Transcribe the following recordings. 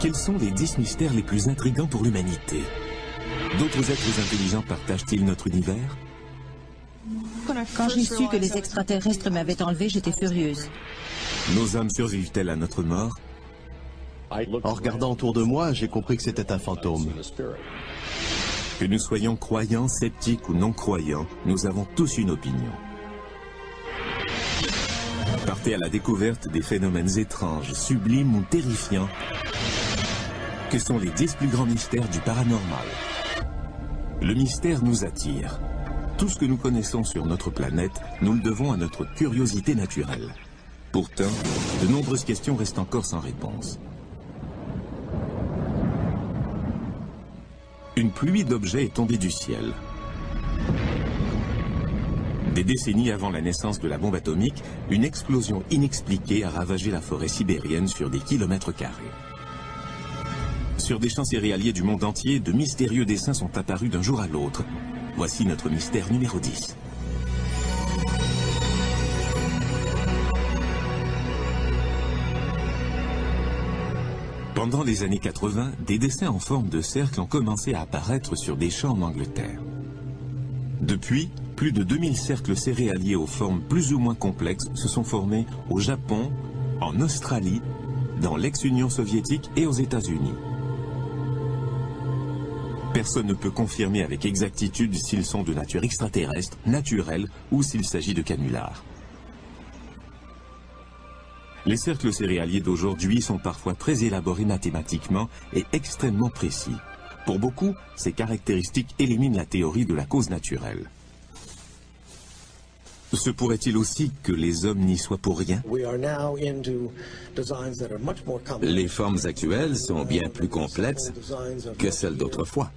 Quels sont les 10 mystères les plus intrigants pour l'humanité? D'autres êtres intelligents partagent-ils notre univers? Quand j'ai su que les extraterrestres m'avaient enlevé, j'étais furieuse. Nos âmes survivent-elles à notre mort? En regardant autour de moi, j'ai compris que c'était un fantôme. Que nous soyons croyants, sceptiques ou non-croyants, nous avons tous une opinion. Partez à la découverte des phénomènes étranges, sublimes ou terrifiants. Que sont les 10 plus grands mystères du paranormal? Le mystère nous attire. Tout ce que nous connaissons sur notre planète, nous le devons à notre curiosité naturelle. Pourtant, de nombreuses questions restent encore sans réponse. Une pluie d'objets est tombée du ciel. Des décennies avant la naissance de la bombe atomique, une explosion inexpliquée a ravagé la forêt sibérienne sur des kilomètres carrés. Sur des champs céréaliers du monde entier, de mystérieux dessins sont apparus d'un jour à l'autre. Voici notre mystère numéro 10. Pendant les années 80, des dessins en forme de cercle ont commencé à apparaître sur des champs en Angleterre. Depuis, plus de 2000 cercles céréaliers aux formes plus ou moins complexes se sont formés au Japon, en Australie, dans l'ex-Union soviétique et aux États-Unis. Personne ne peut confirmer avec exactitude s'ils sont de nature extraterrestre, naturelle ou s'il s'agit de canulars. Les cercles céréaliers d'aujourd'hui sont parfois très élaborés mathématiquement et extrêmement précis. Pour beaucoup, ces caractéristiques éliminent la théorie de la cause naturelle. Se pourrait-il aussi que les hommes n'y soient pour rien? Les formes actuelles sont bien plus complexes que celles d'autrefois.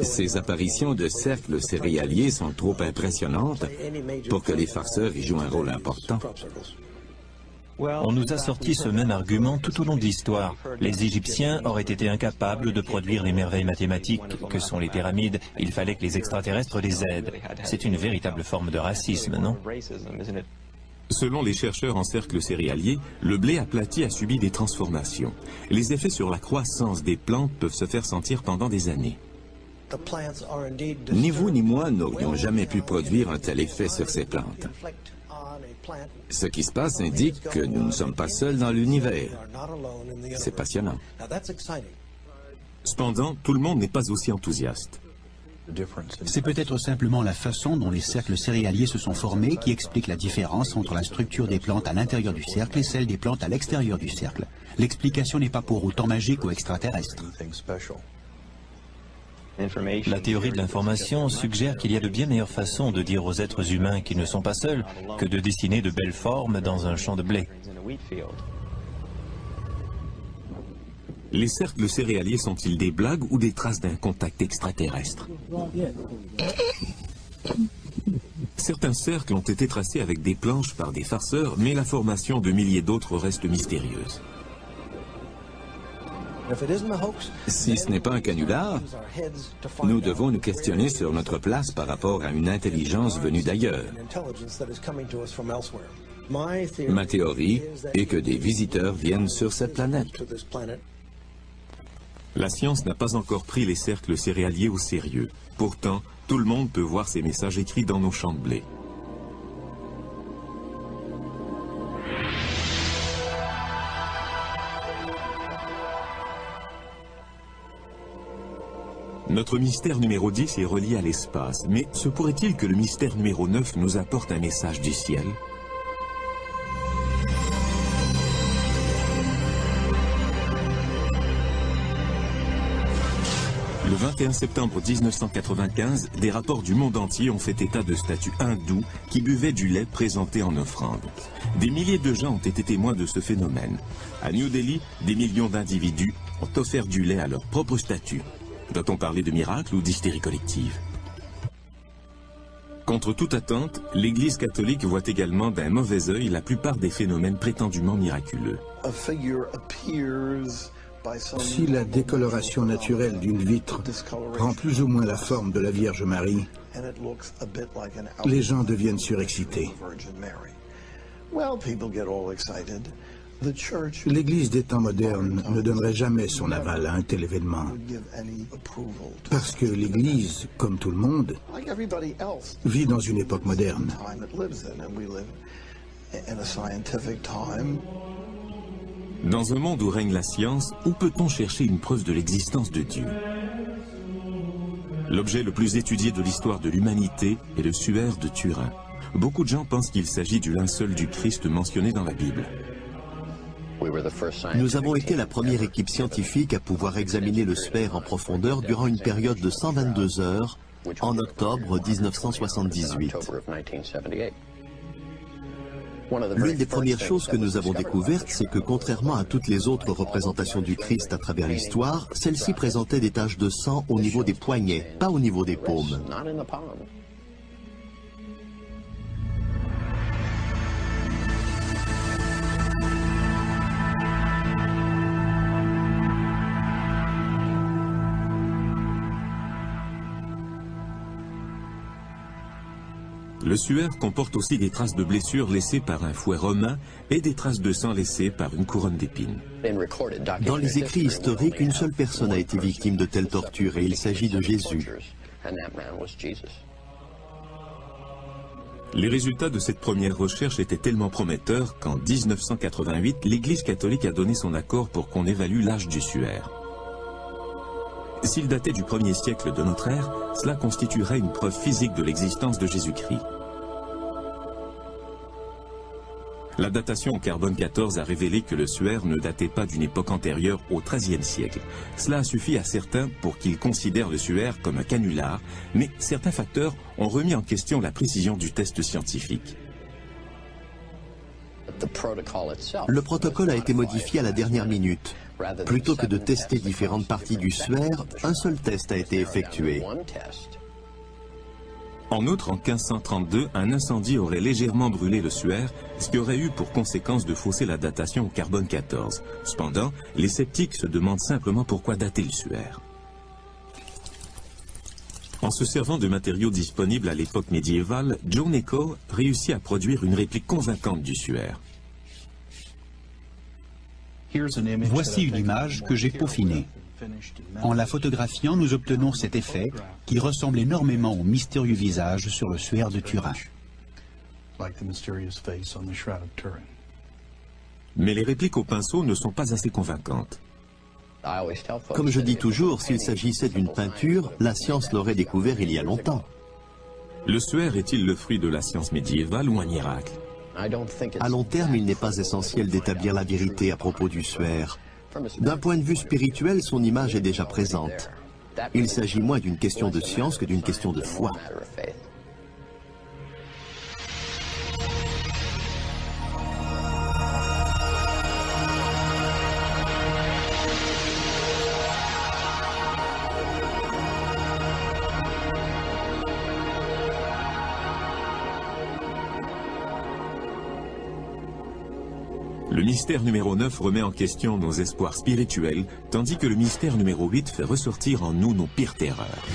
Ces apparitions de cercles céréaliers sont trop impressionnantes pour que les farceurs y jouent un rôle important. On nous a sorti ce même argument tout au long de l'histoire. Les Égyptiens auraient été incapables de produire les merveilles mathématiques que sont les pyramides. Il fallait que les extraterrestres les aident. C'est une véritable forme de racisme, non? Selon les chercheurs en cercles céréaliers, le blé aplati a subi des transformations. Les effets sur la croissance des plantes peuvent se faire sentir pendant des années. Ni vous ni moi n'aurions jamais pu produire un tel effet sur ces plantes. Ce qui se passe indique que nous ne sommes pas seuls dans l'univers. C'est passionnant. Cependant, tout le monde n'est pas aussi enthousiaste. C'est peut-être simplement la façon dont les cercles céréaliers se sont formés qui explique la différence entre la structure des plantes à l'intérieur du cercle et celle des plantes à l'extérieur du cercle. L'explication n'est pas pour autant magique ou extraterrestre. La théorie de l'information suggère qu'il y a de bien meilleures façons de dire aux êtres humains qu'ils ne sont pas seuls que de dessiner de belles formes dans un champ de blé. Les cercles céréaliers sont-ils des blagues ou des traces d'un contact extraterrestre? Certains cercles ont été tracés avec des planches par des farceurs, mais la formation de milliers d'autres reste mystérieuse. Si ce n'est pas un canular, nous devons nous questionner sur notre place par rapport à une intelligence venue d'ailleurs. Ma théorie est que des visiteurs viennent sur cette planète. La science n'a pas encore pris les cercles céréaliers au sérieux. Pourtant, tout le monde peut voir ces messages écrits dans nos champs de blé. Notre mystère numéro 10 est relié à l'espace, mais se pourrait-il que le mystère numéro 9 nous apporte un message du ciel ? Le Le 21 septembre 1995, des rapports du monde entier ont fait état de statues hindous qui buvaient du lait présenté en offrande. Des milliers de gens ont été témoins de ce phénomène. À New Delhi, des millions d'individus ont offert du lait à leur propre statue. Doit-on parler de miracle ou d'hystérie collective? Contre toute attente, l'Église catholique voit également d'un mauvais œil la plupart des phénomènes prétendument miraculeux. Si la décoloration naturelle d'une vitre prend plus ou moins la forme de la Vierge Marie, les gens deviennent surexcités. L'Église des temps modernes ne donnerait jamais son aval à un tel événement. Parce que l'Église, comme tout le monde, vit dans une époque moderne. Dans un monde où règne la science, où peut-on chercher une preuve de l'existence de Dieu? L'objet le plus étudié de l'histoire de l'humanité est le suaire de Turin. Beaucoup de gens pensent qu'il s'agit du linceul du Christ mentionné dans la Bible. Nous avons été la première équipe scientifique à pouvoir examiner le suaire en profondeur durant une période de 122 heures en octobre 1978. L'une des premières choses que nous avons découvertes, c'est que contrairement à toutes les autres représentations du Christ à travers l'histoire, celle-ci présentait des taches de sang au niveau des poignets, pas au niveau des paumes. Le suaire comporte aussi des traces de blessures laissées par un fouet romain et des traces de sang laissées par une couronne d'épines. Dans les écrits historiques, une seule personne a été victime de telles tortures et il s'agit de Jésus. Les résultats de cette première recherche étaient tellement prometteurs qu'en 1988, l'Église catholique a donné son accord pour qu'on évalue l'âge du suaire. S'il datait du 1er siècle de notre ère, cela constituerait une preuve physique de l'existence de Jésus-Christ. La datation au carbone 14 a révélé que le suaire ne datait pas d'une époque antérieure au XIIIe siècle. Cela a suffi à certains pour qu'ils considèrent le suaire comme un canular, mais certains facteurs ont remis en question la précision du test scientifique. Le protocole a été modifié à la dernière minute. Plutôt que de tester différentes parties du suaire, un seul test a été effectué. En outre, en 1532, un incendie aurait légèrement brûlé le suaire, ce qui aurait eu pour conséquence de fausser la datation au carbone 14. Cependant, les sceptiques se demandent simplement pourquoi dater le suaire. En se servant de matériaux disponibles à l'époque médiévale, John Echo réussit à produire une réplique convaincante du suaire. Voici une image que j'ai peaufinée. En la photographiant, nous obtenons cet effet qui ressemble énormément au mystérieux visage sur le suaire de Turin. Mais les répliques au pinceau ne sont pas assez convaincantes. Comme je dis toujours, s'il s'agissait d'une peinture, la science l'aurait découvert il y a longtemps. Le suaire est-il le fruit de la science médiévale ou un miracle? À long terme, il n'est pas essentiel d'établir la vérité à propos du suaire. D'un point de vue spirituel, son image est déjà présente. Il s'agit moins d'une question de science que d'une question de foi. Le mystère numéro 9 remet en question nos espoirs spirituels, tandis que le mystère numéro 8 fait ressortir en nous nos pires terreurs.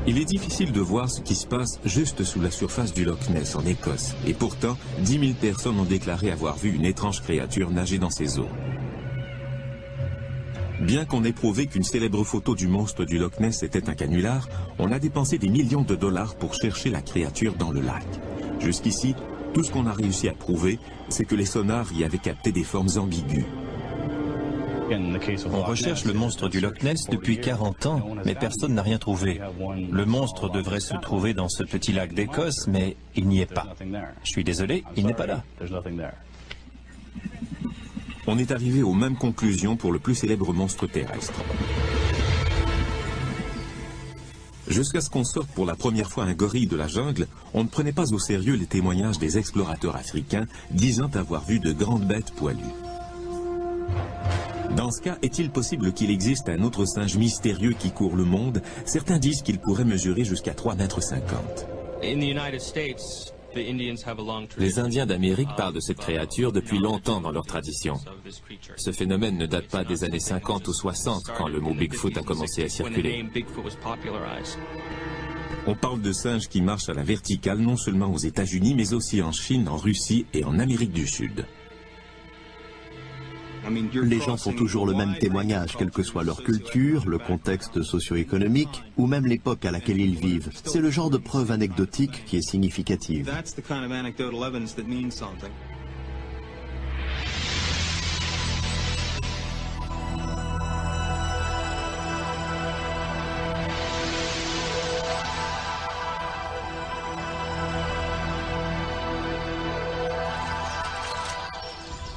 Il est difficile de voir ce qui se passe juste sous la surface du Loch Ness en Écosse, et pourtant 10 000 personnes ont déclaré avoir vu une étrange créature nager dans ces eaux. Bien qu'on ait prouvé qu'une célèbre photo du monstre du Loch Ness était un canular, on a dépensé des millions de dollars pour chercher la créature dans le lac. Jusqu'ici, tout ce qu'on a réussi à prouver, c'est que les sonars y avaient capté des formes ambiguës. On recherche le monstre du Loch Ness depuis 40 ans, mais personne n'a rien trouvé. Le monstre devrait se trouver dans ce petit lac d'Écosse, mais il n'y est pas. Je suis désolé, il n'est pas là. On est arrivé aux mêmes conclusions pour le plus célèbre monstre terrestre. Jusqu'à ce qu'on sorte pour la première fois un gorille de la jungle, on ne prenait pas au sérieux les témoignages des explorateurs africains disant avoir vu de grandes bêtes poilues. Dans ce cas, est-il possible qu'il existe un autre singe mystérieux qui court le monde? Certains disent qu'il pourrait mesurer jusqu'à 3,50 m. Les Indiens d'Amérique parlent de cette créature depuis longtemps dans leur tradition. Ce phénomène ne date pas des années 50 ou 60 quand le mot Bigfoot a commencé à circuler. On parle de singes qui marchent à la verticale non seulement aux États-Unis mais aussi en Chine, en Russie et en Amérique du Sud. Les gens font toujours le même témoignage, quelle que soit leur culture, le contexte socio-économique ou même l'époque à laquelle ils vivent. C'est le genre de preuve anecdotique qui est significative.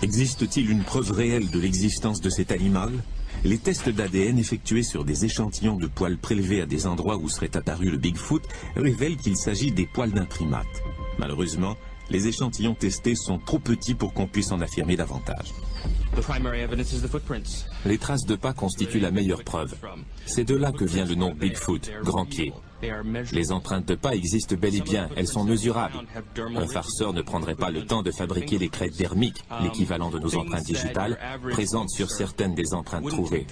Existe-t-il une preuve réelle de l'existence de cet animal? Les tests d'ADN effectués sur des échantillons de poils prélevés à des endroits où serait apparu le Bigfoot révèlent qu'il s'agit des poils d'un primate. Malheureusement, les échantillons testés sont trop petits pour qu'on puisse en affirmer davantage. Les traces de pas constituent la meilleure preuve. C'est de là que vient le nom Bigfoot, grand pied. Les empreintes de pas existent bel et bien, elles sont mesurables. Un farceur ne prendrait pas le temps de fabriquer les crêtes dermiques, l'équivalent de nos empreintes digitales, présentes sur certaines des empreintes trouvées.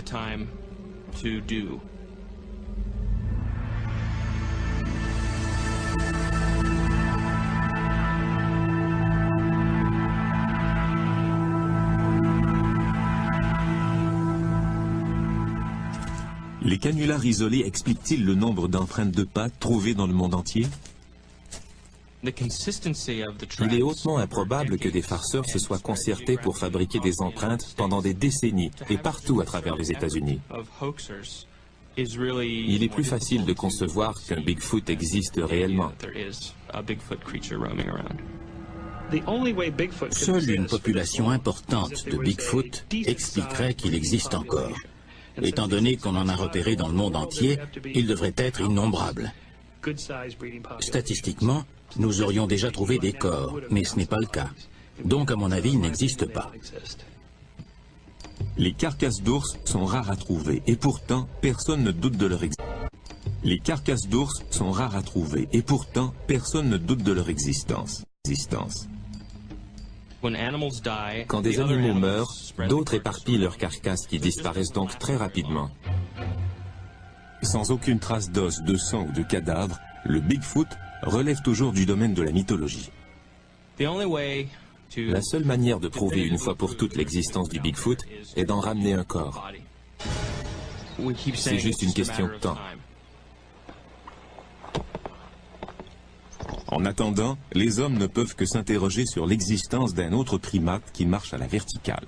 Les canulars isolés expliquent-ils le nombre d'empreintes de pas trouvées dans le monde entier? Il est hautement improbable que des farceurs se soient concertés pour fabriquer des empreintes pendant des décennies et partout à travers les États-Unis. Il est plus facile de concevoir qu'un Bigfoot existe réellement. Seule une population importante de Bigfoot expliquerait qu'il existe encore. Étant donné qu'on en a repéré dans le monde entier, il devrait être innombrable. Statistiquement, nous aurions déjà trouvé des corps, mais ce n'est pas le cas. Donc, à mon avis, il n'existe pas. Les carcasses d'ours sont rares à trouver et pourtant, personne ne doute de leur existence. Les carcasses d'ours sont rares à trouver et pourtant, personne ne doute de leur existence. Quand des animaux meurent, d'autres éparpillent leurs carcasses qui disparaissent donc très rapidement. Sans aucune trace d'os, de sang ou de cadavre, le Bigfoot relève toujours du domaine de la mythologie. La seule manière de prouver une fois pour toutes l'existence du Bigfoot est d'en ramener un corps. C'est juste une question de temps. En attendant, les hommes ne peuvent que s'interroger sur l'existence d'un autre primate qui marche à la verticale.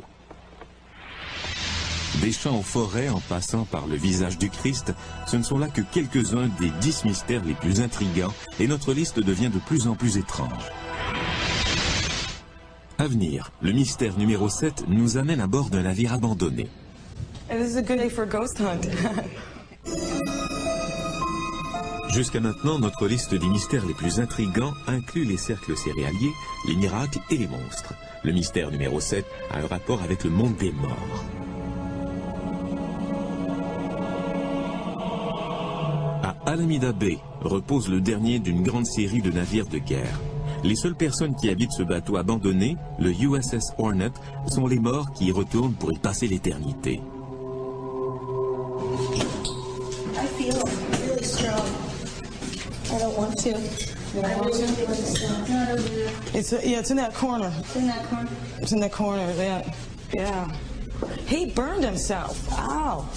Des champs aux forêts en passant par le visage du Christ, ce ne sont là que quelques-uns des 10 mystères les plus intrigants et notre liste devient de plus en plus étrange. À venir, le mystère numéro 7 nous amène à bord d'un navire abandonné. Jusqu'à maintenant, notre liste des mystères les plus intrigants inclut les cercles céréaliers, les miracles et les monstres. Le mystère numéro 7 a un rapport avec le monde des morts. À Alameda Bay repose le dernier d'une grande série de navires de guerre. Les seules personnes qui habitent ce bateau abandonné, le USS Hornet, sont les morts qui y retournent pour y passer l'éternité. I don't want to. You don't want to? It's in that corner. It's in that corner? It's in that corner, yeah. He burned himself. Ow.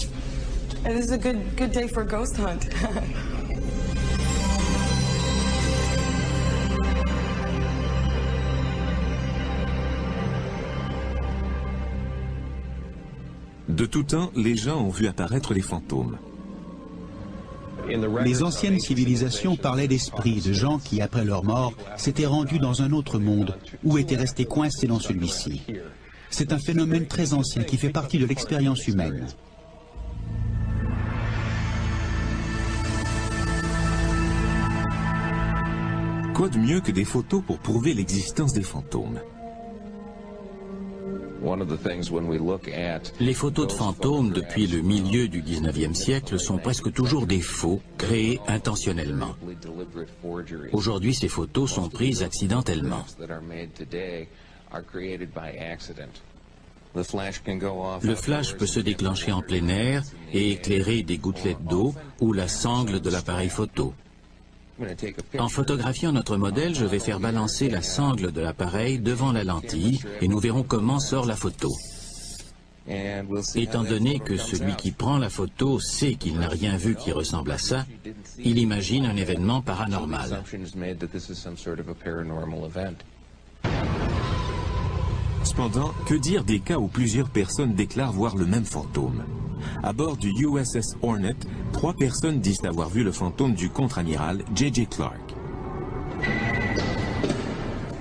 And this is a good day for a ghost hunt. De tout temps, les gens ont vu apparaître les fantômes. Les anciennes civilisations parlaient d'esprits, de gens qui, après leur mort, s'étaient rendus dans un autre monde ou étaient restés coincés dans celui-ci. C'est un phénomène très ancien qui fait partie de l'expérience humaine. Quoi de mieux que des photos pour prouver l'existence des fantômes? Les photos de fantômes depuis le milieu du 19e siècle sont presque toujours des faux, créés intentionnellement. Aujourd'hui, ces photos sont prises accidentellement. Le flash peut se déclencher en plein air et éclairer des gouttelettes d'eau ou la sangle de l'appareil photo. En photographiant notre modèle, je vais faire balancer la sangle de l'appareil devant la lentille et nous verrons comment sort la photo. Étant donné que celui qui prend la photo sait qu'il n'a rien vu qui ressemble à ça, il imagine un événement paranormal. Cependant, que dire des cas où plusieurs personnes déclarent voir le même fantôme? À bord du USS Hornet, 3 personnes disent avoir vu le fantôme du contre-amiral J.J. Clark.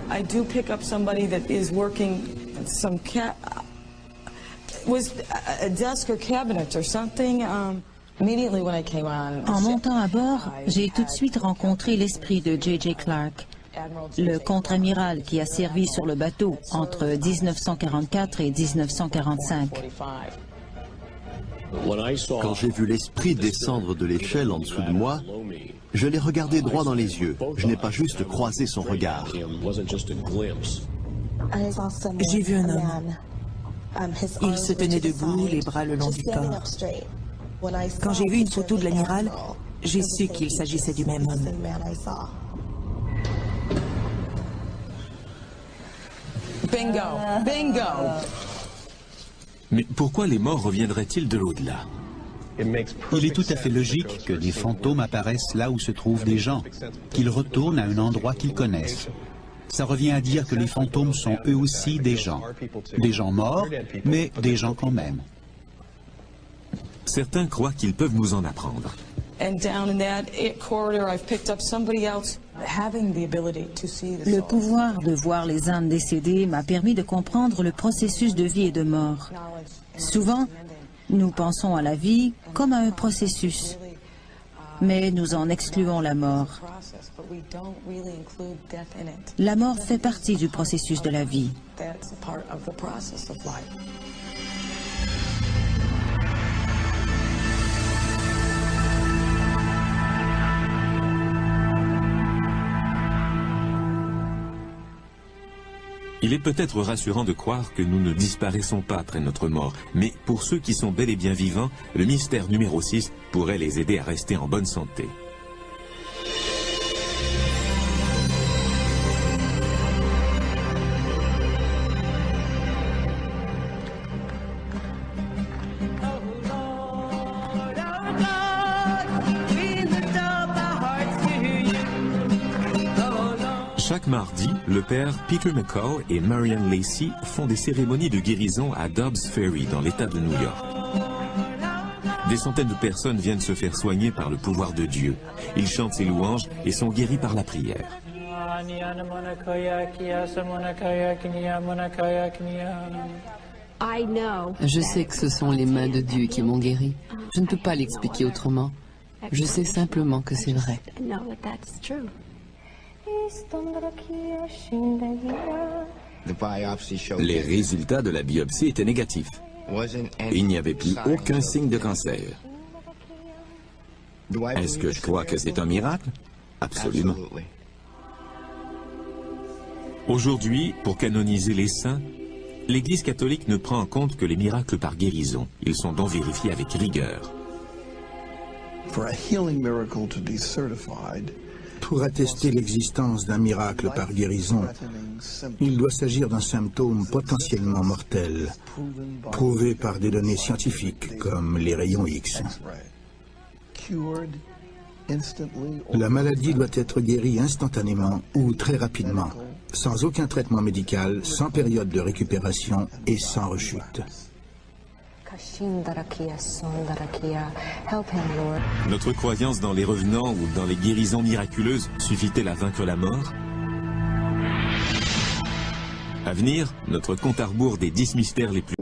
I do pick up somebody that is working some was a desk or cabinet or something. Immediately when I came on. En montant à bord, j'ai tout de suite rencontré l'esprit de J.J. Clark, le contre-amiral qui a servi sur le bateau entre 1944 et 1945. Quand j'ai vu l'esprit descendre de l'échelle en dessous de moi, je l'ai regardé droit dans les yeux. Je n'ai pas juste croisé son regard. J'ai vu un homme. Il se tenait debout, les bras le long du corps. Quand j'ai vu une photo de l'amiral, j'ai su qu'il s'agissait du même homme. Bingo! Bingo! Mais pourquoi les morts reviendraient-ils de l'au-delà? Il est tout à fait logique que des fantômes apparaissent là où se trouvent des gens, qu'ils retournent à un endroit qu'ils connaissent. Ça revient à dire que les fantômes sont eux aussi des gens morts, mais des gens quand même. Certains croient qu'ils peuvent nous en apprendre. Le pouvoir de voir les âmes décédées m'a permis de comprendre le processus de vie et de mort. Souvent, nous pensons à la vie comme à un processus, mais nous en excluons la mort. La mort fait partie du processus de la vie. Il est peut-être rassurant de croire que nous ne disparaissons pas après notre mort, mais pour ceux qui sont bel et bien vivants, le mystère numéro 6 pourrait les aider à rester en bonne santé. Chaque mardi, le père Peter McCall et Marianne Lacey font des cérémonies de guérison à Dobbs Ferry, dans l'État de New York. Des centaines de personnes viennent se faire soigner par le pouvoir de Dieu. Ils chantent ses louanges et sont guéris par la prière. Je sais que ce sont les mains de Dieu qui m'ont guéri. Je ne peux pas l'expliquer autrement. Je sais simplement que c'est vrai. Les résultats de la biopsie étaient négatifs. Il n'y avait plus aucun signe de cancer. Est-ce que je crois que c'est un miracle? Absolument. Aujourd'hui, pour canoniser les saints, l'Église catholique ne prend en compte que les miracles par guérison. Ils sont donc vérifiés avec rigueur. Pour attester l'existence d'un miracle par guérison, il doit s'agir d'un symptôme potentiellement mortel, prouvé par des données scientifiques comme les rayons X. La maladie doit être guérie instantanément ou très rapidement, sans aucun traitement médical, sans période de récupération et sans rechute. Notre croyance dans les revenants ou dans les guérisons miraculeuses suffit-elle à vaincre la mort? À venir, notre compte à rebours des 10 mystères les plus...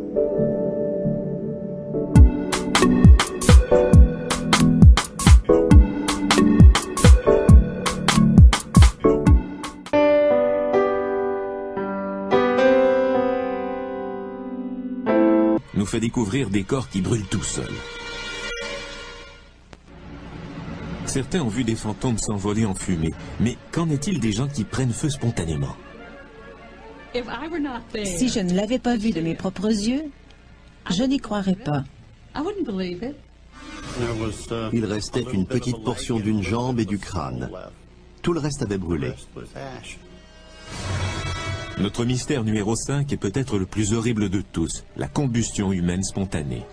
nous fait découvrir des corps qui brûlent tout seuls. Certains ont vu des fantômes s'envoler en fumée, mais qu'en est-il des gens qui prennent feu spontanément? Si je ne l'avais pas vu de mes propres yeux, je n'y croirais pas. Il restait une petite portion d'une jambe et du crâne. Tout le reste avait brûlé. Notre mystère numéro 5 est peut-être le plus horrible de tous, la combustion humaine spontanée.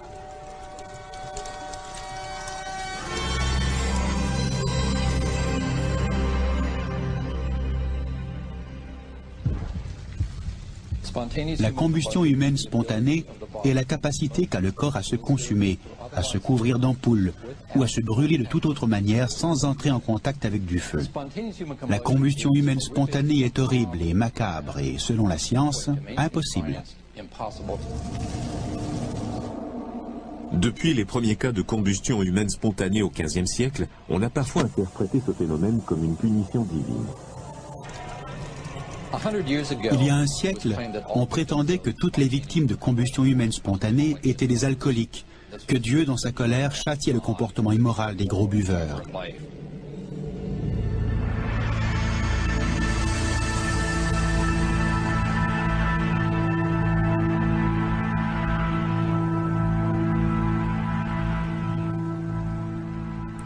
La combustion humaine spontanée est la capacité qu'a le corps à se consumer, à se couvrir d'ampoules ou à se brûler de toute autre manière sans entrer en contact avec du feu. La combustion humaine spontanée est horrible et macabre et, selon la science, impossible. Depuis les premiers cas de combustion humaine spontanée au XVe siècle, on a parfois interprété ce phénomène comme une punition divine. Il y a un siècle, on prétendait que toutes les victimes de combustion humaine spontanée étaient des alcooliques, que Dieu, dans sa colère, châtiait le comportement immoral des gros buveurs.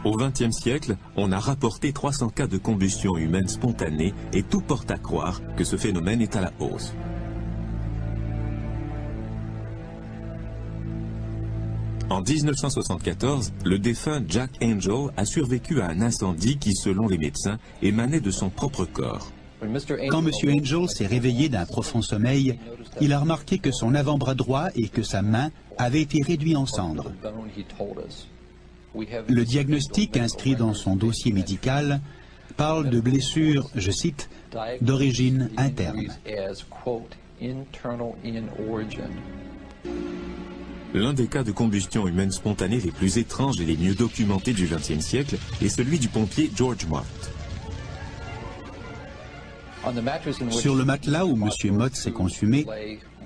Au XXe siècle, on a rapporté 300 cas de combustion humaine spontanée et tout porte à croire que ce phénomène est à la hausse. En 1974, le défunt Jack Angel a survécu à un incendie qui, selon les médecins, émanait de son propre corps. Quand M. Angel s'est réveillé d'un profond sommeil, il a remarqué que son avant-bras droit et que sa main avaient été réduits en cendres. Le diagnostic inscrit dans son dossier médical parle de blessures, je cite, d'origine interne. L'un des cas de combustion humaine spontanée les plus étranges et les mieux documentés du XXe siècle est celui du pompier George Mott. Sur le matelas où M. Mott s'est consumé,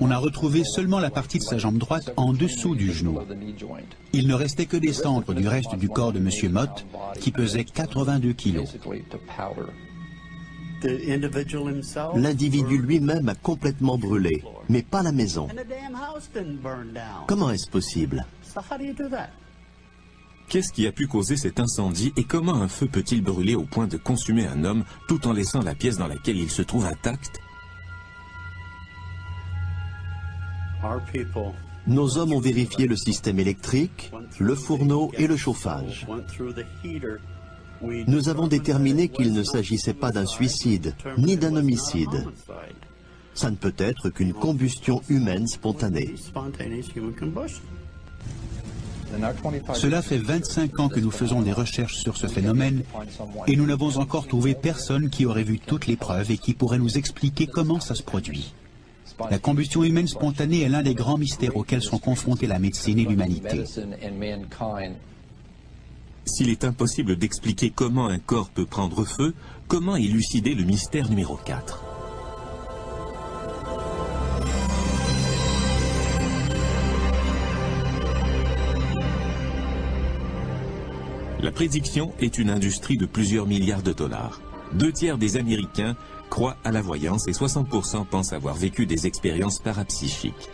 on a retrouvé seulement la partie de sa jambe droite en dessous du genou. Il ne restait que des cendres du reste du corps de M. Mott, qui pesait 82 kilos. L'individu lui-même a complètement brûlé, mais pas la maison. Comment est-ce possible? Qu'est-ce qui a pu causer cet incendie et comment un feu peut-il brûler au point de consumer un homme tout en laissant la pièce dans laquelle il se trouve intacte? Nos hommes ont vérifié le système électrique, le fourneau et le chauffage. Nous avons déterminé qu'il ne s'agissait pas d'un suicide, ni d'un homicide. Ça ne peut être qu'une combustion humaine spontanée. Cela fait 25 ans que nous faisons des recherches sur ce phénomène et nous n'avons encore trouvé personne qui aurait vu toutes les preuves et qui pourrait nous expliquer comment ça se produit. La combustion humaine spontanée est l'un des grands mystères auxquels sont confrontés la médecine et l'humanité. S'il est impossible d'expliquer comment un corps peut prendre feu, comment élucider le mystère numéro 4? La prédiction est une industrie de plusieurs milliards de dollars. 2/3 des Américains croient à la voyance et 60% pensent avoir vécu des expériences parapsychiques.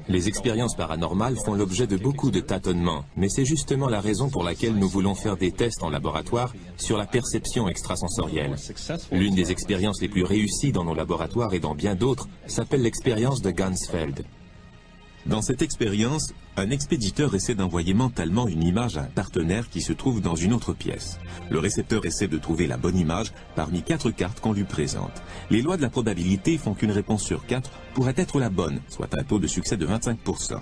Les expériences paranormales font l'objet de beaucoup de tâtonnements, mais c'est justement la raison pour laquelle nous voulons faire des tests en laboratoire sur la perception extrasensorielle. L'une des expériences les plus réussies dans nos laboratoires et dans bien d'autres s'appelle l'expérience de Ganzfeld. Dans cette expérience, un expéditeur essaie d'envoyer mentalement une image à un partenaire qui se trouve dans une autre pièce. Le récepteur essaie de trouver la bonne image parmi 4 cartes qu'on lui présente. Les lois de la probabilité font qu'une réponse sur 4 pourrait être la bonne, soit un taux de succès de 25%.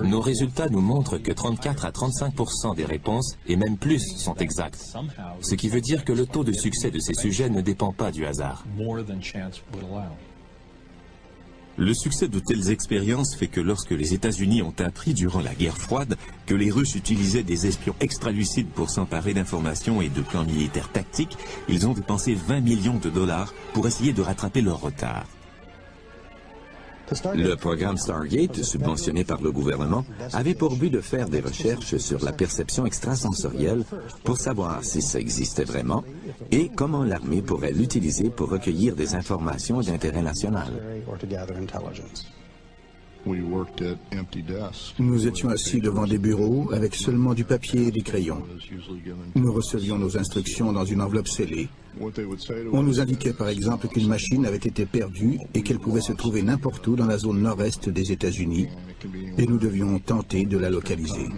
Nos résultats nous montrent que 34 à 35% des réponses, et même plus, sont exactes. Ce qui veut dire que le taux de succès de ces sujets ne dépend pas du hasard. Le succès de telles expériences fait que lorsque les États-Unis ont appris durant la guerre froide que les Russes utilisaient des espions extra-lucides pour s'emparer d'informations et de plans militaires tactiques, ils ont dépensé 20 millions de dollars pour essayer de rattraper leur retard. Le programme Stargate, subventionné par le gouvernement, avait pour but de faire des recherches sur la perception extrasensorielle pour savoir si ça existait vraiment et comment l'armée pourrait l'utiliser pour recueillir des informations d'intérêt national. Nous étions assis devant des bureaux avec seulement du papier et des crayons. Nous recevions nos instructions dans une enveloppe scellée. On nous indiquait par exemple qu'une machine avait été perdue et qu'elle pouvait se trouver n'importe où dans la zone nord-est des États-Unis et nous devions tenter de la localiser.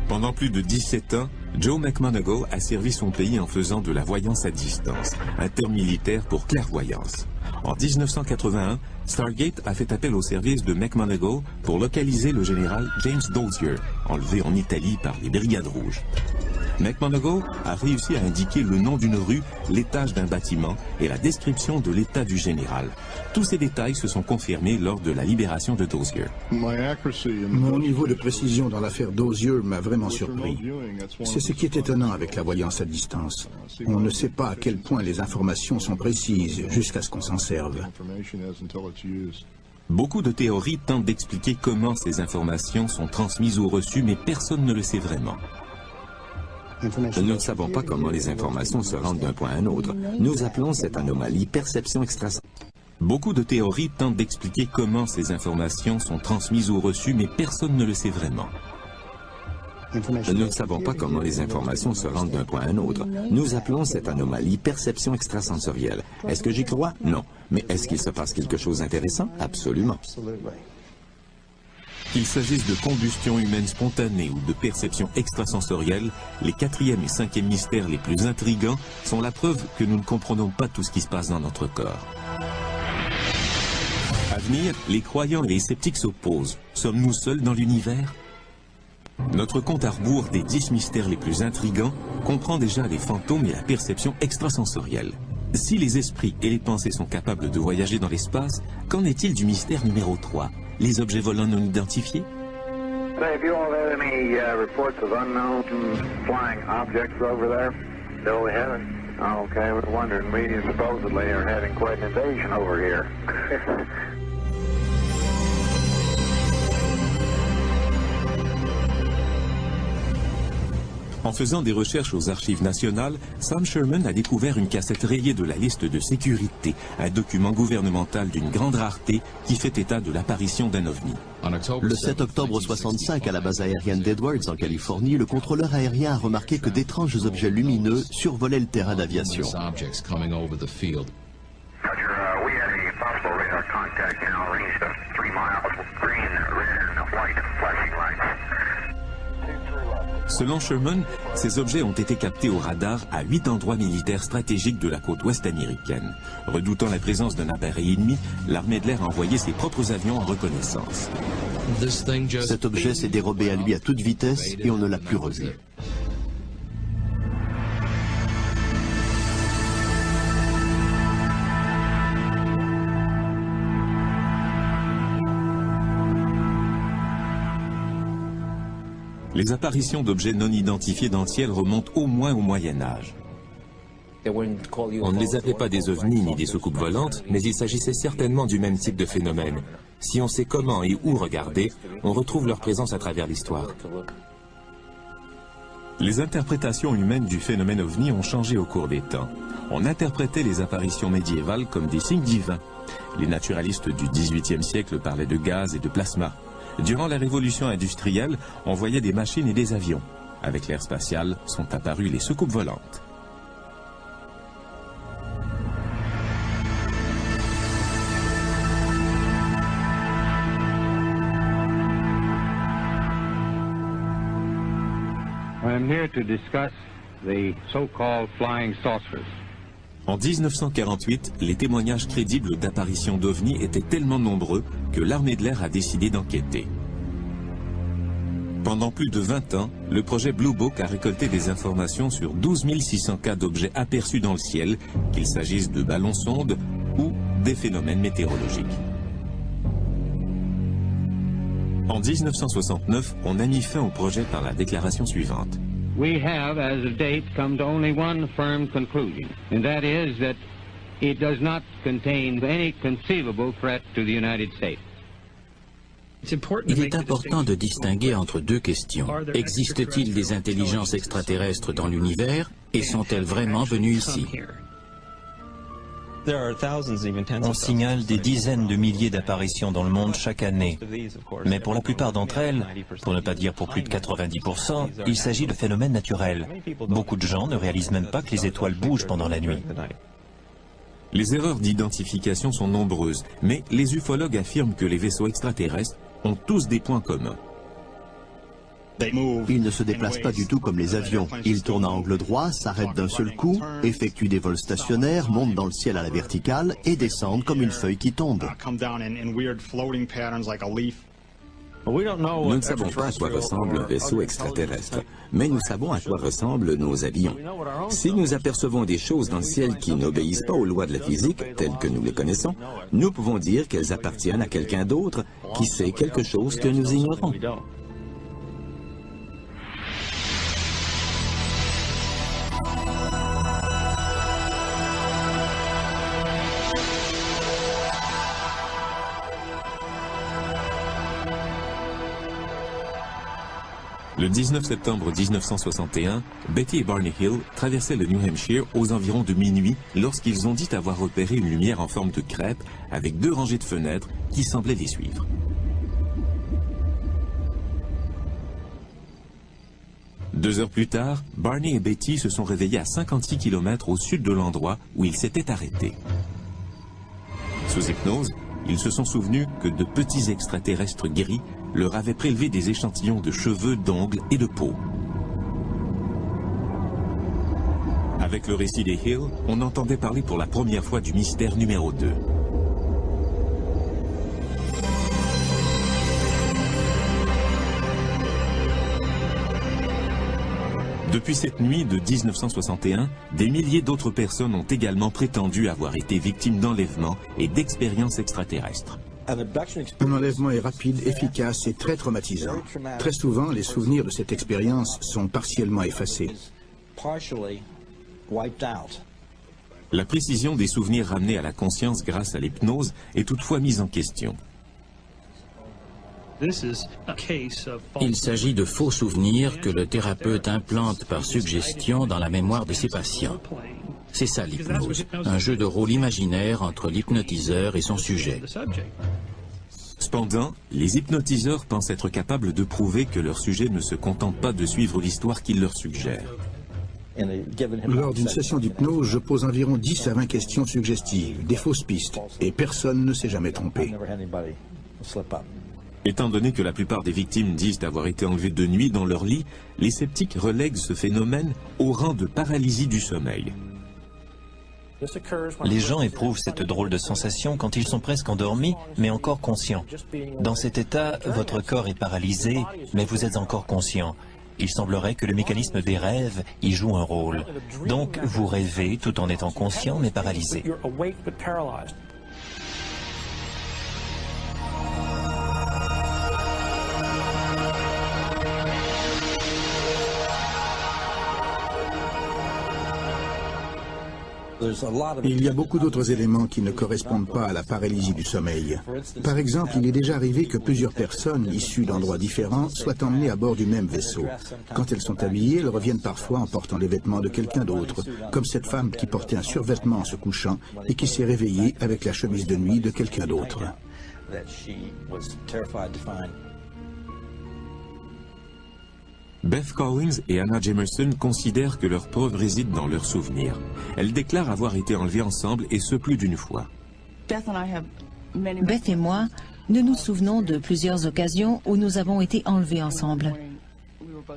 Pendant plus de 17 ans, Joe McMoneagle a servi son pays en faisant de la voyance à distance, un terme militaire pour clairvoyance. En 1981, Stargate a fait appel au service de McMoneagle pour localiser le général James Dozier, enlevé en Italie par les Brigades Rouges. McMoneagle a réussi à indiquer le nom d'une rue, l'étage d'un bâtiment et la description de l'état du général. Tous ces détails se sont confirmés lors de la libération de Dozier. Mon niveau de précision dans l'affaire Dozier m'a vraiment surpris. C'est ce qui est étonnant avec la voyance à distance. On ne sait pas à quel point les informations sont précises jusqu'à ce qu'on s'en serve. Beaucoup de théories tentent d'expliquer comment ces informations sont transmises ou reçues, mais personne ne le sait vraiment. Nous ne savons pas comment les informations se rendent d'un point à un autre. Nous appelons cette anomalie perception extrasensorielle. Beaucoup de théories tentent d'expliquer comment ces informations sont transmises ou reçues, mais personne ne le sait vraiment. Nous ne savons pas comment les informations se rendent d'un point à un autre. Nous appelons cette anomalie perception extrasensorielle. Est-ce que j'y crois? Non. Mais est-ce qu'il se passe quelque chose d'intéressant? Absolument. Qu'il s'agisse de combustion humaine spontanée ou de perception extrasensorielle, les 4e et 5e mystères les plus intrigants sont la preuve que nous ne comprenons pas tout ce qui se passe dans notre corps. À venir, les croyants et les sceptiques s'opposent. Sommes-nous seuls dans l'univers? Notre compte à rebours des 10 mystères les plus intrigants comprend déjà les fantômes et la perception extrasensorielle. Si les esprits et les pensées sont capables de voyager dans l'espace, qu'en est-il du mystère numéro 3, les objets volants non identifiés? Have you all had any reports of unknown flying objects over there? No, we haven't. Oh, okay, I was wondering. We supposedly are having quite an invasion over here. En faisant des recherches aux archives nationales, Sam Sherman a découvert une cassette rayée de la liste de sécurité, un document gouvernemental d'une grande rareté qui fait état de l'apparition d'un ovni. Le 7 octobre 65, à la base aérienne d'Edwards en Californie, le contrôleur aérien a remarqué que d'étranges objets lumineux survolaient le terrain d'aviation. Selon Sherman, ces objets ont été captés au radar à 8 endroits militaires stratégiques de la côte ouest américaine. Redoutant la présence d'un appareil ennemi, l'armée de l'air a envoyé ses propres avions en reconnaissance. Cet objet s'est dérobé à lui à toute vitesse et on ne l'a plus revu. Les apparitions d'objets non identifiés dans le ciel remontent au moins au Moyen Âge. On ne les appelait pas des ovnis ni des soucoupes volantes, mais il s'agissait certainement du même type de phénomène. Si on sait comment et où regarder, on retrouve leur présence à travers l'histoire. Les interprétations humaines du phénomène ovni ont changé au cours des temps. On interprétait les apparitions médiévales comme des signes divins. Les naturalistes du XVIIIe siècle parlaient de gaz et de plasma. Durant la révolution industrielle, on voyait des machines et des avions. Avec l'ère spatiale, sont apparues les soucoupes volantes. I'm here to discuss the so-called flying saucers. En 1948, les témoignages crédibles d'apparitions d'OVNI étaient tellement nombreux que l'armée de l'air a décidé d'enquêter. Pendant plus de 20 ans, le projet Blue Book a récolté des informations sur 12 600 cas d'objets aperçus dans le ciel, qu'il s'agisse de ballons-sondes ou des phénomènes météorologiques. En 1969, on a mis fin au projet par la déclaration suivante. We have, as of date, come to only one firm conclusion, and that is that it does not contain any conceivable threat to the United States. Il est important de distinguer entre deux questions. Existe-t-il des intelligences extraterrestres dans l'univers et sont-elles vraiment venues ici? On signale des dizaines de milliers d'apparitions dans le monde chaque année. Mais pour la plupart d'entre elles, pour ne pas dire pour plus de 90%, il s'agit de phénomènes naturels. Beaucoup de gens ne réalisent même pas que les étoiles bougent pendant la nuit. Les erreurs d'identification sont nombreuses, mais les ufologues affirment que les vaisseaux extraterrestres ont tous des points communs. Ils ne se déplacent pas du tout comme les avions. Ils tournent à angle droit, s'arrêtent d'un seul coup, effectuent des vols stationnaires, montent dans le ciel à la verticale et descendent comme une feuille qui tombe. Nous ne savons pas à quoi ressemble un vaisseau extraterrestre, mais nous savons à quoi ressemblent nos avions. Si nous apercevons des choses dans le ciel qui n'obéissent pas aux lois de la physique, telles que nous les connaissons, nous pouvons dire qu'elles appartiennent à quelqu'un d'autre qui sait quelque chose que nous ignorons. Le 19 septembre 1961, Betty et Barney Hill traversaient le New Hampshire aux environs de minuit lorsqu'ils ont dit avoir repéré une lumière en forme de crêpe avec 2 rangées de fenêtres qui semblaient les suivre. Deux heures plus tard, Barney et Betty se sont réveillés à 56 km au sud de l'endroit où ils s'étaient arrêtés. Sous hypnose, ils se sont souvenus que de petits extraterrestres gris leur avaient prélevé des échantillons de cheveux, d'ongles et de peau. Avec le récit des Hill, on entendait parler pour la première fois du mystère numéro 2. Depuis cette nuit de 1961, des milliers d'autres personnes ont également prétendu avoir été victimes d'enlèvements et d'expériences extraterrestres. Un enlèvement est rapide, efficace et très traumatisant. Très souvent, les souvenirs de cette expérience sont partiellement effacés. La précision des souvenirs ramenés à la conscience grâce à l'hypnose est toutefois mise en question. Il s'agit de faux souvenirs que le thérapeute implante par suggestion dans la mémoire de ses patients. C'est ça l'hypnose, un jeu de rôle imaginaire entre l'hypnotiseur et son sujet. Cependant, les hypnotiseurs pensent être capables de prouver que leur sujet ne se contente pas de suivre l'histoire qu'ils leur suggèrent. Lors d'une session d'hypnose, je pose environ 10 à 20 questions suggestives, des fausses pistes, et personne ne s'est jamais trompé. Étant donné que la plupart des victimes disent avoir été enlevées de nuit dans leur lit, les sceptiques relèguent ce phénomène au rang de paralysie du sommeil. Les gens éprouvent cette drôle de sensation quand ils sont presque endormis, mais encore conscients. Dans cet état, votre corps est paralysé, mais vous êtes encore conscient. Il semblerait que le mécanisme des rêves y joue un rôle. Donc, vous rêvez tout en étant conscient, mais paralysé. Il y a beaucoup d'autres éléments qui ne correspondent pas à la paralysie du sommeil. Par exemple, il est déjà arrivé que plusieurs personnes issues d'endroits différents soient emmenées à bord du même vaisseau. Quand elles sont habillées, elles reviennent parfois en portant les vêtements de quelqu'un d'autre, comme cette femme qui portait un survêtement en se couchant et qui s'est réveillée avec la chemise de nuit de quelqu'un d'autre. Beth Collins et Anna Jamerson considèrent que leur preuve réside dans leurs souvenirs. Elles déclarent avoir été enlevées ensemble et ce plus d'une fois. Beth et moi, nous nous souvenons de plusieurs occasions où nous avons été enlevés ensemble.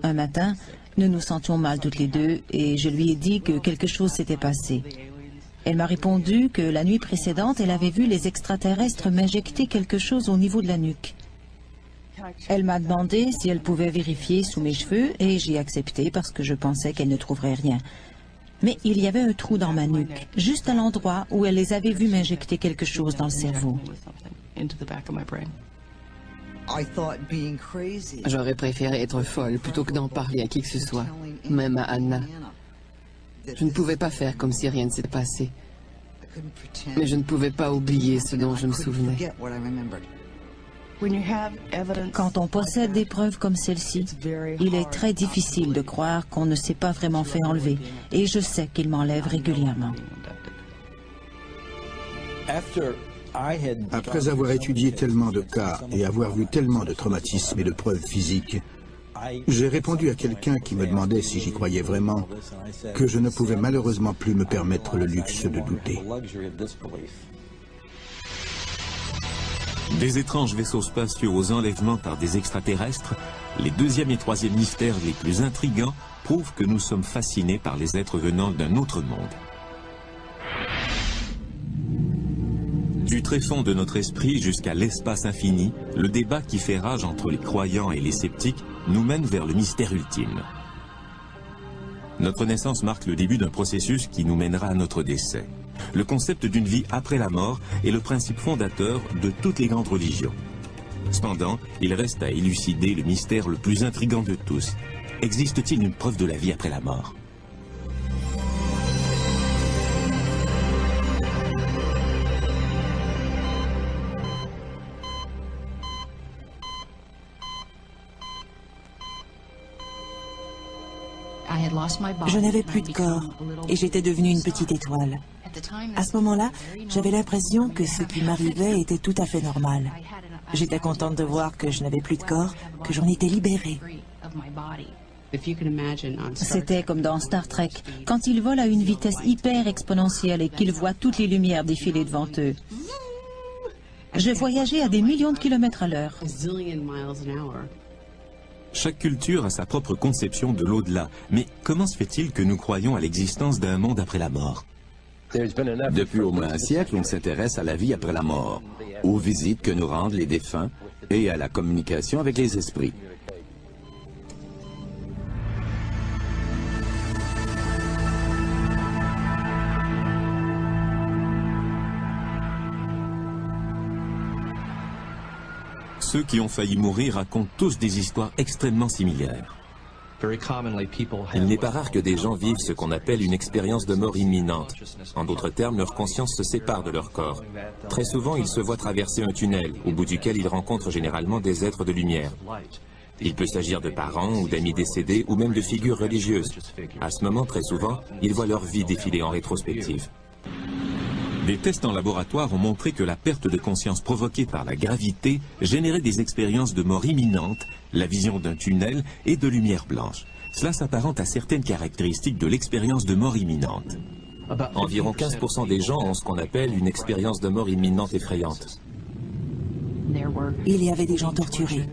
Un matin, nous nous sentions mal toutes les deux et je lui ai dit que quelque chose s'était passé. Elle m'a répondu que la nuit précédente, elle avait vu les extraterrestres m'injecter quelque chose au niveau de la nuque. Elle m'a demandé si elle pouvait vérifier sous mes cheveux et j'ai accepté parce que je pensais qu'elle ne trouverait rien. Mais il y avait un trou dans ma nuque, juste à l'endroit où elle les avait vus m'injecter quelque chose dans le cerveau. J'aurais préféré être folle plutôt que d'en parler à qui que ce soit, même à Anna. Je ne pouvais pas faire comme si rien ne s'était passé. Mais je ne pouvais pas oublier ce dont je me souvenais. Quand on possède des preuves comme celle-ci, il est très difficile de croire qu'on ne s'est pas vraiment fait enlever. Et je sais qu'il m'enlève régulièrement. Après avoir étudié tellement de cas et avoir vu tellement de traumatismes et de preuves physiques, j'ai répondu à quelqu'un qui me demandait si j'y croyais vraiment, que je ne pouvais malheureusement plus me permettre le luxe de douter. Des étranges vaisseaux spatiaux aux enlèvements par des extraterrestres, les deuxième et troisième mystères les plus intrigants prouvent que nous sommes fascinés par les êtres venant d'un autre monde. Du tréfonds de notre esprit jusqu'à l'espace infini, le débat qui fait rage entre les croyants et les sceptiques nous mène vers le mystère ultime. Notre naissance marque le début d'un processus qui nous mènera à notre décès. Le concept d'une vie après la mort est le principe fondateur de toutes les grandes religions. Cependant, il reste à élucider le mystère le plus intrigant de tous. Existe-t-il une preuve de la vie après la mort ? Je n'avais plus de corps et j'étais devenue une petite étoile. À ce moment-là, j'avais l'impression que ce qui m'arrivait était tout à fait normal. J'étais contente de voir que je n'avais plus de corps, que j'en étais libérée. C'était comme dans Star Trek, quand ils volent à une vitesse hyper exponentielle et qu'ils voient toutes les lumières défiler devant eux. Je voyageais à des millions de kilomètres à l'heure. Chaque culture a sa propre conception de l'au-delà. Mais comment se fait-il que nous croyons à l'existence d'un monde après la mort? Depuis au moins un siècle, on s'intéresse à la vie après la mort, aux visites que nous rendent les défunts et à la communication avec les esprits. Ceux qui ont failli mourir racontent tous des histoires extrêmement similaires. Il n'est pas rare que des gens vivent ce qu'on appelle une expérience de mort imminente. En d'autres termes, leur conscience se sépare de leur corps. Très souvent, ils se voient traverser un tunnel, au bout duquel ils rencontrent généralement des êtres de lumière. Il peut s'agir de parents ou d'amis décédés ou même de figures religieuses. À ce moment, très souvent, ils voient leur vie défiler en rétrospective. Des tests en laboratoire ont montré que la perte de conscience provoquée par la gravité générait des expériences de mort imminente, la vision d'un tunnel et de lumière blanche. Cela s'apparente à certaines caractéristiques de l'expérience de mort imminente. Environ 15% des gens ont ce qu'on appelle une expérience de mort imminente effrayante. Il y avait des gens torturés,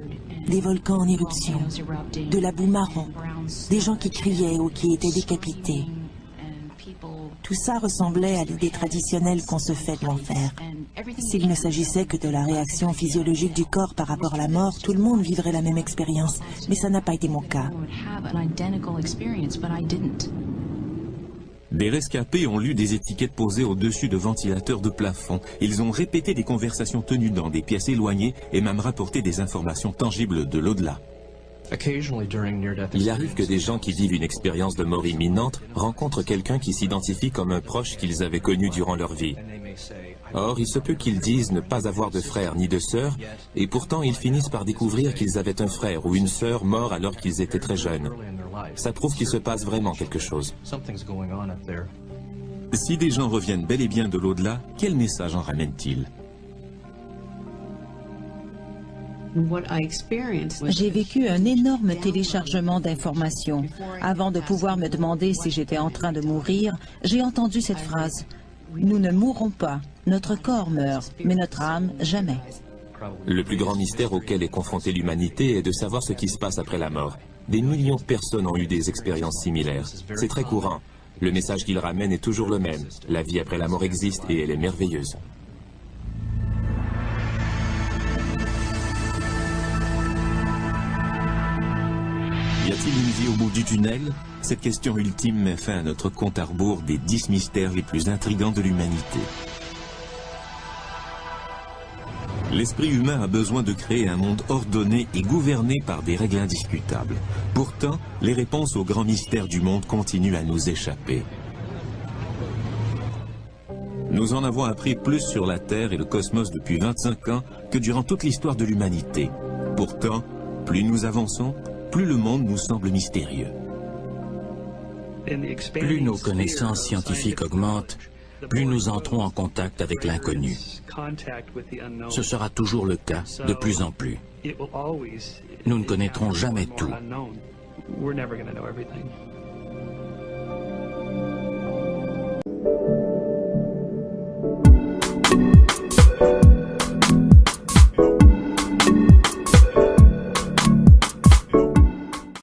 des volcans en éruption, de la boue marron, des gens qui criaient ou qui étaient décapités. Tout ça ressemblait à l'idée traditionnelle qu'on se fait de l'enfer. S'il ne s'agissait que de la réaction physiologique du corps par rapport à la mort, tout le monde vivrait la même expérience. Mais ça n'a pas été mon cas. Des rescapés ont lu des étiquettes posées au-dessus de ventilateurs de plafond. Ils ont répété des conversations tenues dans des pièces éloignées et même rapporté des informations tangibles de l'au-delà. Il arrive que des gens qui vivent une expérience de mort imminente rencontrent quelqu'un qui s'identifie comme un proche qu'ils avaient connu durant leur vie. Or, il se peut qu'ils disent ne pas avoir de frère ni de sœur, et pourtant ils finissent par découvrir qu'ils avaient un frère ou une sœur mort alors qu'ils étaient très jeunes. Ça prouve qu'il se passe vraiment quelque chose. Si des gens reviennent bel et bien de l'au-delà, quel message en ramènent-ils ? J'ai vécu un énorme téléchargement d'informations. Avant de pouvoir me demander si j'étais en train de mourir, j'ai entendu cette phrase. Nous ne mourrons pas, notre corps meurt, mais notre âme, jamais. Le plus grand mystère auquel est confrontée l'humanité est de savoir ce qui se passe après la mort. Des millions de personnes ont eu des expériences similaires. C'est très courant. Le message qu'il ramène est toujours le même. La vie après la mort existe et elle est merveilleuse. Y a-t-il une vie au bout du tunnel? Cette question ultime met fin à notre compte à rebours des 10 mystères les plus intrigants de l'humanité. L'esprit humain a besoin de créer un monde ordonné et gouverné par des règles indiscutables. Pourtant, les réponses aux grands mystères du monde continuent à nous échapper. Nous en avons appris plus sur la Terre et le cosmos depuis 25 ans que durant toute l'histoire de l'humanité. Pourtant, plus nous avançons, plus le monde nous semble mystérieux. Plus nos connaissances scientifiques augmentent, plus nous entrons en contact avec l'inconnu. Ce sera toujours le cas, de plus en plus. Nous ne connaîtrons jamais tout.